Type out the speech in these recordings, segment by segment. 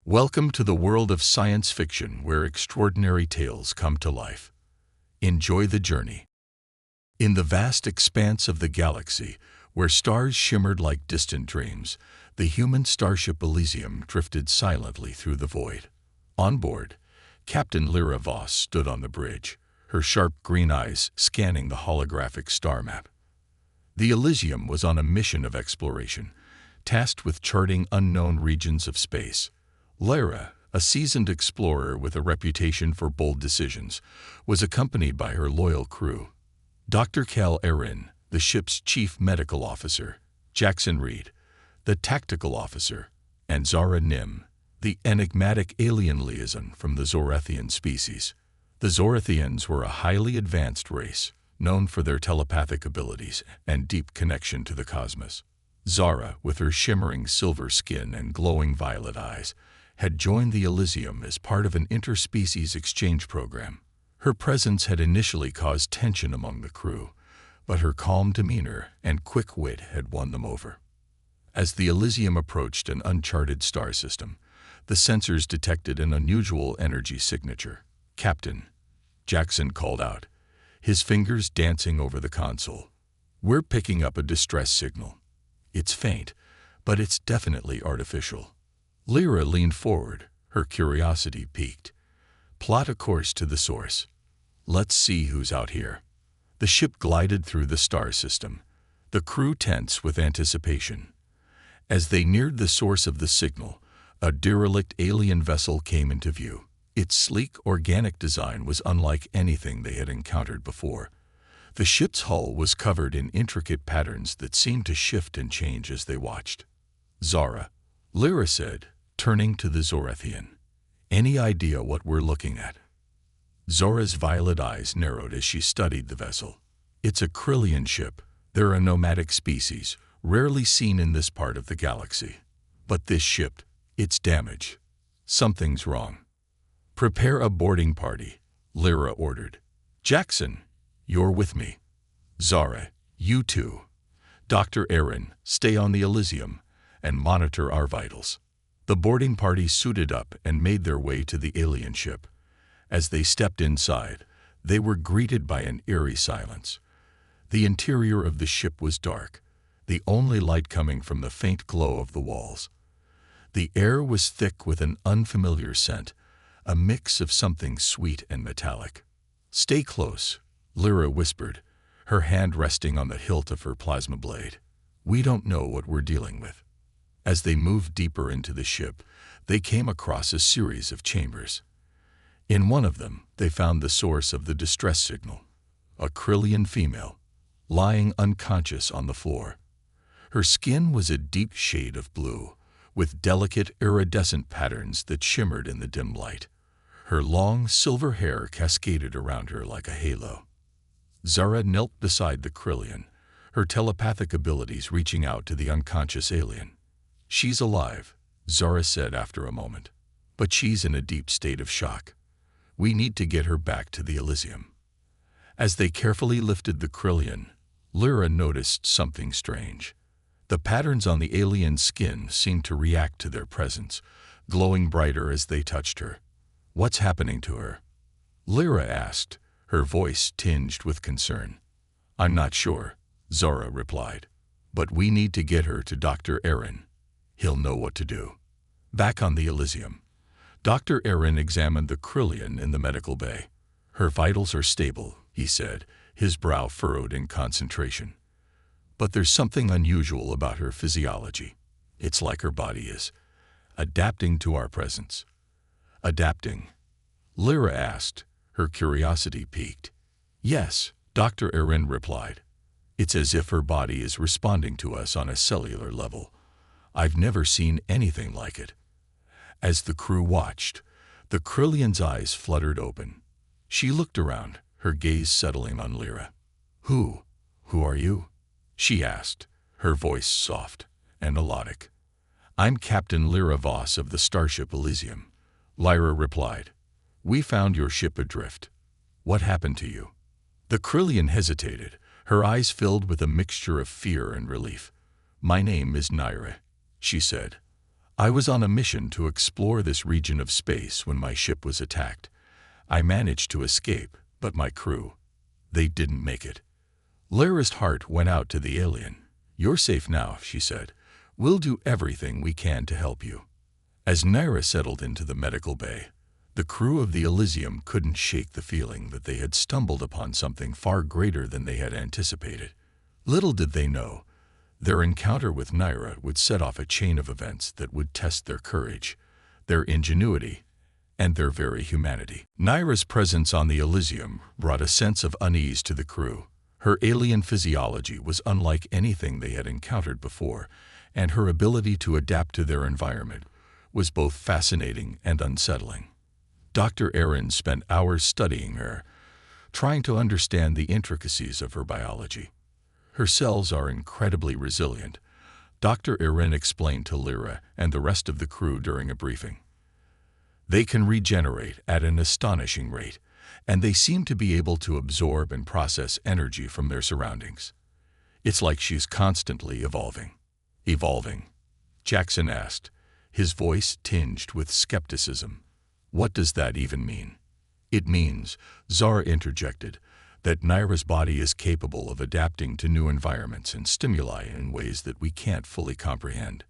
Welcome to the world of science fiction where extraordinary tales come to life. Enjoy the journey. In the vast expanse of the galaxy, where stars shimmered like distant dreams, the human starship Elysium drifted silently through the void. On board, Captain Lyra Voss stood on the bridge, her sharp green eyes scanning the holographic star map. The Elysium was on a mission of exploration, tasked with charting unknown regions of space. Lyra, a seasoned explorer with a reputation for bold decisions, was accompanied by her loyal crew. Dr. Cal Erin, the ship's chief medical officer, Jackson Reed, the tactical officer, and Zara Nim, the enigmatic alien liaison from the Zorathian species. The Zorathians were a highly advanced race, known for their telepathic abilities and deep connection to the cosmos. Zara, with her shimmering silver skin and glowing violet eyes, had joined the Elysium as part of an interspecies exchange program. Her presence had initially caused tension among the crew, but her calm demeanor and quick wit had won them over. As the Elysium approached an uncharted star system, the sensors detected an unusual energy signature. "Captain," Jackson called out, his fingers dancing over the console. "We're picking up a distress signal. It's faint, but it's definitely artificial." Lyra leaned forward, her curiosity piqued. "Plot a course to the source. Let's see who's out here." The ship glided through the star system, the crew tense with anticipation. As they neared the source of the signal, a derelict alien vessel came into view. Its sleek, organic design was unlike anything they had encountered before. The ship's hull was covered in intricate patterns that seemed to shift and change as they watched. "Zara," Lyra said, turning to the Zorathian, "any idea what we're looking at?" Zora's violet eyes narrowed as she studied the vessel. "It's a Krillian ship. They're a nomadic species, rarely seen in this part of the galaxy. But this ship, it's damaged. Something's wrong." "Prepare a boarding party," Lyra ordered. "Jackson, you're with me. Zara, you too. Dr. Erin, stay on the Elysium and monitor our vitals." The boarding party suited up and made their way to the alien ship. As they stepped inside, they were greeted by an eerie silence. The interior of the ship was dark, the only light coming from the faint glow of the walls. The air was thick with an unfamiliar scent, a mix of something sweet and metallic. "Stay close," Lyra whispered, her hand resting on the hilt of her plasma blade. "We don't know what we're dealing with." As they moved deeper into the ship, they came across a series of chambers. In one of them, they found the source of the distress signal, a Krillian female, lying unconscious on the floor. Her skin was a deep shade of blue, with delicate iridescent patterns that shimmered in the dim light. Her long silver hair cascaded around her like a halo. Zara knelt beside the Krillian, her telepathic abilities reaching out to the unconscious alien. "She's alive," Zara said after a moment, "but she's in a deep state of shock. We need to get her back to the Elysium." As they carefully lifted the Krillian, Lyra noticed something strange. The patterns on the alien's skin seemed to react to their presence, glowing brighter as they touched her. "What's happening to her?" Lyra asked, her voice tinged with concern. "I'm not sure," Zara replied, "but we need to get her to Dr. Erin. He'll know what to do." Back on the Elysium, Dr. Erin examined the Krillian in the medical bay. "Her vitals are stable," he said, his brow furrowed in concentration. "But there's something unusual about her physiology. It's like her body is adapting to our presence." "Adapting?" Lyra asked, her curiosity piqued. "Yes," Dr. Erin replied. "It's as if her body is responding to us on a cellular level. I've never seen anything like it." As the crew watched, the Krillian's eyes fluttered open. She looked around, her gaze settling on Lyra. Who are you?" she asked, her voice soft and melodic. "I'm Captain Lyra Voss of the starship Elysium," Lyra replied. "We found your ship adrift. What happened to you?" The Krillian hesitated, her eyes filled with a mixture of fear and relief. "My name is Naira," she said. I was on a mission to explore this region of space when my ship was attacked. I managed to escape, but my crew, they didn't make it. Lyra's heart went out to the alien. You're safe now, she said. We'll do everything we can to help you. As Naira settled into the medical bay, the crew of the Elysium couldn't shake the feeling that they had stumbled upon something far greater than they had anticipated. Little did they know, their encounter with Naira would set off a chain of events that would test their courage, their ingenuity, and their very humanity. Naira's presence on the Elysium brought a sense of unease to the crew. Her alien physiology was unlike anything they had encountered before, and her ability to adapt to their environment was both fascinating and unsettling. Dr. Aaron spent hours studying her, trying to understand the intricacies of her biology. Her cells are incredibly resilient, Dr. Aaron explained to Lyra and the rest of the crew during a briefing. They can regenerate at an astonishing rate, and they seem to be able to absorb and process energy from their surroundings. It's like she's constantly evolving. Evolving? Jackson asked, his voice tinged with skepticism. What does that even mean? It means, Zara interjected, that Naira's body is capable of adapting to new environments and stimuli in ways that we can't fully comprehend.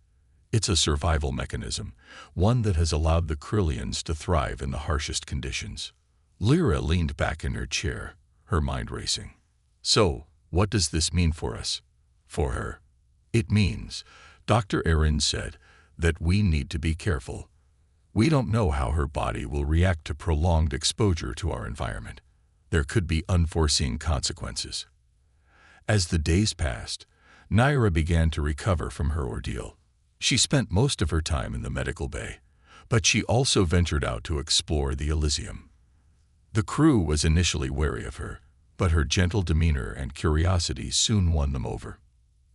It's a survival mechanism, one that has allowed the Krillians to thrive in the harshest conditions. Lyra leaned back in her chair, her mind racing. So, what does this mean for us? For her? It means, Dr. Aaron said, that we need to be careful. We don't know how her body will react to prolonged exposure to our environment. There could be unforeseen consequences. As the days passed, Naira began to recover from her ordeal. She spent most of her time in the medical bay, but she also ventured out to explore the Elysium. The crew was initially wary of her, but her gentle demeanor and curiosity soon won them over.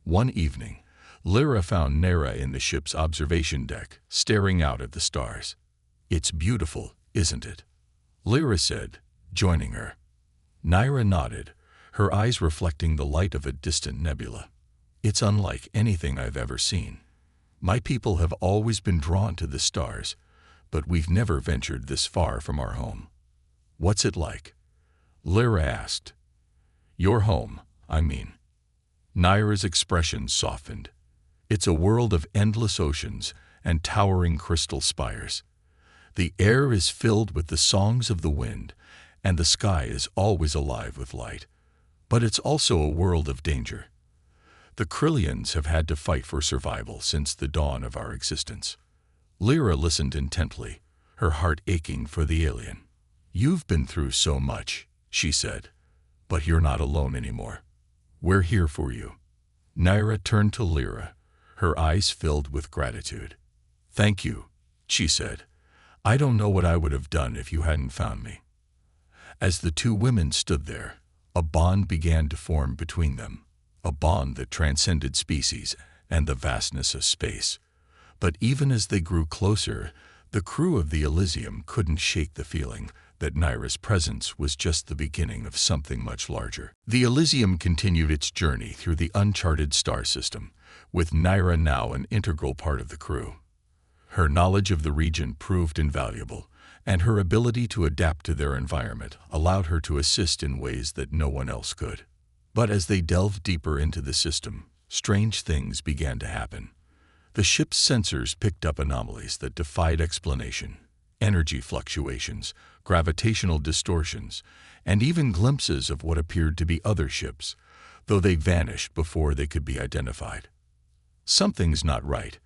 One evening, Lyra found Naira in the ship's observation deck, staring out at the stars. It's beautiful, isn't it? Lyra said, joining her. Naira nodded, her eyes reflecting the light of a distant nebula. It's unlike anything I've ever seen. My people have always been drawn to the stars, but we've never ventured this far from our home. What's it like? Lyra asked. Your home, I mean. Naira's expression softened. It's a world of endless oceans and towering crystal spires. The air is filled with the songs of the wind, and the sky is always alive with light. But it's also a world of danger. The Krillians have had to fight for survival since the dawn of our existence. Lyra listened intently, her heart aching for the alien. You've been through so much, she said, but you're not alone anymore. We're here for you. Naira turned to Lyra, her eyes filled with gratitude. Thank you, she said. I don't know what I would have done if you hadn't found me. As the two women stood there, a bond began to form between them, a bond that transcended species and the vastness of space. But even as they grew closer, the crew of the Elysium couldn't shake the feeling that Naira's presence was just the beginning of something much larger. The Elysium continued its journey through the uncharted star system, with Naira now an integral part of the crew. Her knowledge of the region proved invaluable, and her ability to adapt to their environment allowed her to assist in ways that no one else could. But as they delved deeper into the system, strange things began to happen. The ship's sensors picked up anomalies that defied explanation: energy fluctuations, gravitational distortions, and even glimpses of what appeared to be other ships, though they vanished before they could be identified. Something's not right,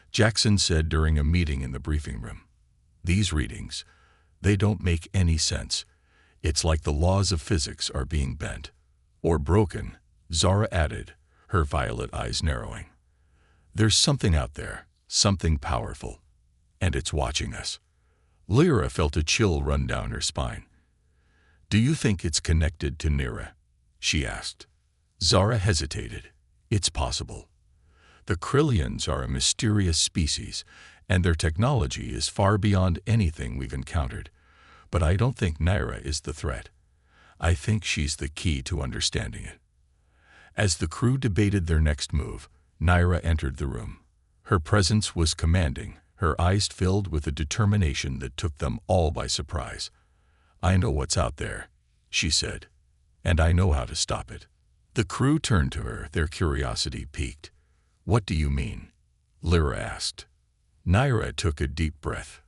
Jackson said during a meeting in the briefing room. These readings, they don't make any sense. It's like the laws of physics are being bent. Or broken, Zara added, her violet eyes narrowing. There's something out there, something powerful, and it's watching us. Lyra felt a chill run down her spine. Do you think it's connected to Naira? She asked. Zara hesitated. It's possible. The Krillians are a mysterious species, and their technology is far beyond anything we've encountered. But I don't think Naira is the threat. I think she's the key to understanding it. As the crew debated their next move, Naira entered the room. Her presence was commanding, her eyes filled with a determination that took them all by surprise. "I know what's out there," she said, "and I know how to stop it." The crew turned to her, their curiosity piqued. "What do you mean?" Lyra asked. Naira took a deep breath.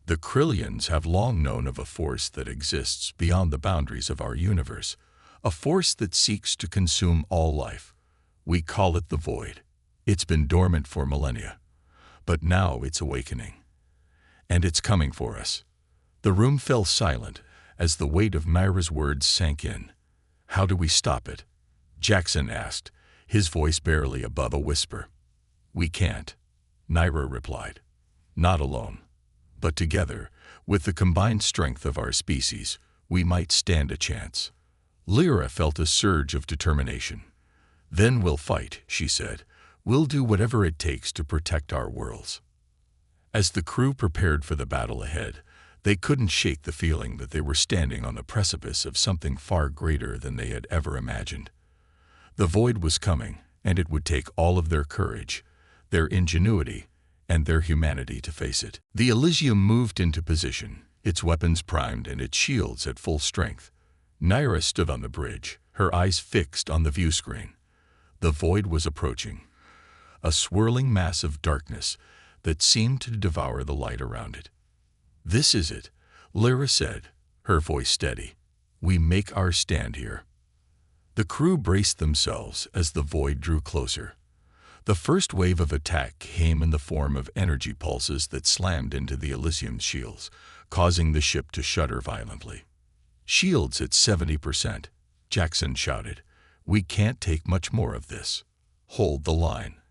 "The Krillians have long known of a force that exists beyond the boundaries of our universe, a force that seeks to consume all life. We call it the Void. It's been dormant for millennia, but now it's awakening. And it's coming for us." The room fell silent as the weight of Naira's words sank in. "How do we stop it?" Jackson asked, his voice barely above a whisper. "We can't," Naira replied. "Not alone. But together, with the combined strength of our species, we might stand a chance." Lyra felt a surge of determination. "Then we'll fight," she said. "We'll do whatever it takes to protect our worlds." As the crew prepared for the battle ahead, they couldn't shake the feeling that they were standing on the precipice of something far greater than they had ever imagined. The Void was coming, and it would take all of their courage, their ingenuity, and their humanity to face it. The Elysium moved into position, its weapons primed and its shields at full strength. Naira stood on the bridge, her eyes fixed on the view screen. The Void was approaching, a swirling mass of darkness that seemed to devour the light around it. "This is it," Lyra said, her voice steady. "We make our stand here." The crew braced themselves as the Void drew closer. The first wave of attack came in the form of energy pulses that slammed into the Elysium's shields, causing the ship to shudder violently. "Shields at 70%, Jackson shouted. "We can't take much more of this." "Hold the line,"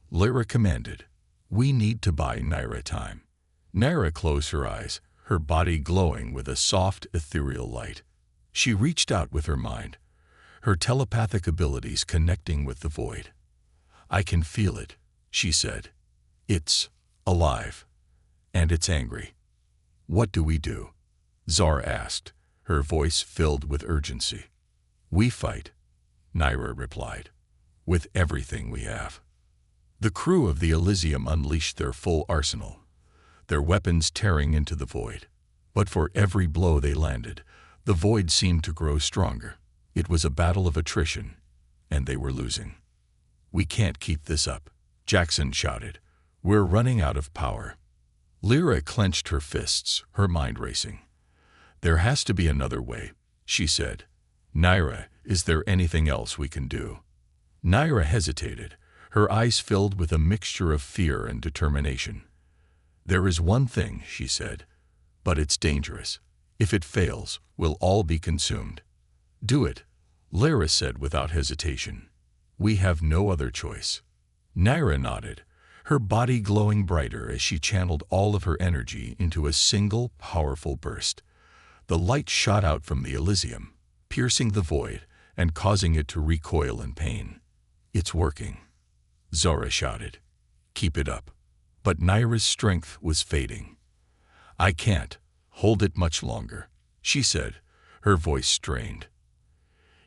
Lyra commanded. "We need to buy Naira time." Naira closed her eyes, her body glowing with a soft, ethereal light. She reached out with her mind, her telepathic abilities connecting with the Void. "I can feel it," she said. "It's alive. And it's angry." "What do we do?" Zara asked, her voice filled with urgency. "We fight," Naira replied, "with everything we have." The crew of the Elysium unleashed their full arsenal, their weapons tearing into the Void. But for every blow they landed, the Void seemed to grow stronger. It was a battle of attrition, and they were losing. "We can't keep this up," Jackson shouted. "We're running out of power." Lyra clenched her fists, her mind racing. "There has to be another way," she said. "Naira, is there anything else we can do?" Naira hesitated, her eyes filled with a mixture of fear and determination. "There is one thing," she said, "but it's dangerous. If it fails, we'll all be consumed." "Do it," Lyra said without hesitation. "We have no other choice." Naira nodded, her body glowing brighter as she channeled all of her energy into a single, powerful burst. The light shot out from the Elysium, piercing the Void and causing it to recoil in pain. "It's working," Zara shouted. "Keep it up." But Naira's strength was fading. "I can't hold it much longer," she said, her voice strained.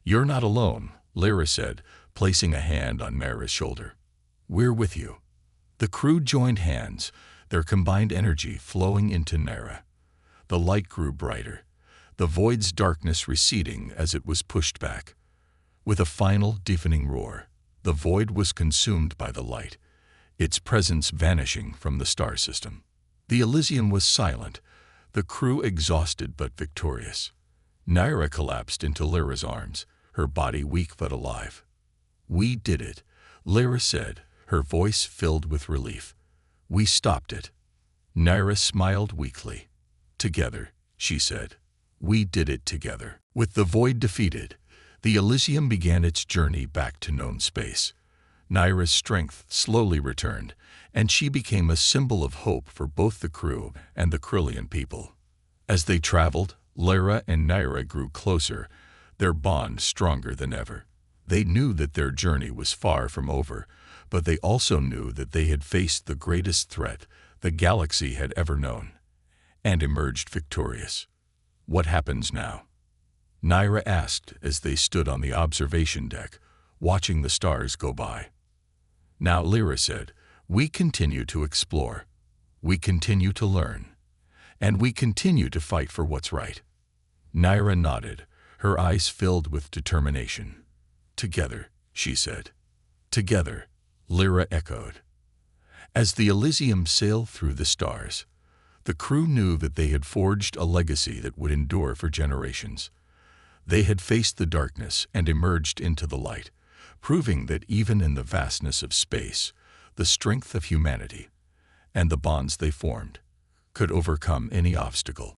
"You're not alone," Lyra said, placing a hand on Naira's shoulder. "We're with you." The crew joined hands, their combined energy flowing into Naira. The light grew brighter, the Void's darkness receding as it was pushed back. With a final, deafening roar, the Void was consumed by the light, its presence vanishing from the star system. The Elysium was silent, the crew exhausted but victorious. Naira collapsed into Lyra's arms, her body weak but alive. "We did it," Lyra said, her voice filled with relief. "We stopped it." Naira smiled weakly. "Together," she said. "We did it together." With the Void defeated, the Elysium began its journey back to known space. Naira's strength slowly returned, and she became a symbol of hope for both the crew and the Krillian people. As they traveled, Lyra and Naira grew closer, their bond stronger than ever. They knew that their journey was far from over, but they also knew that they had faced the greatest threat the galaxy had ever known, and emerged victorious. "What happens now?" Naira asked as they stood on the observation deck, watching the stars go by. "Now," Lyra said, We continue to explore, we continue to learn, and we continue to fight for what's right. Naira nodded, her eyes filled with determination. Together, she said. Together, Lyra echoed. As the Elysium sailed through the stars, the crew knew that they had forged a legacy that would endure for generations. They had faced the darkness and emerged into the light, proving that even in the vastness of space, the strength of humanity and the bonds they formed could overcome any obstacle.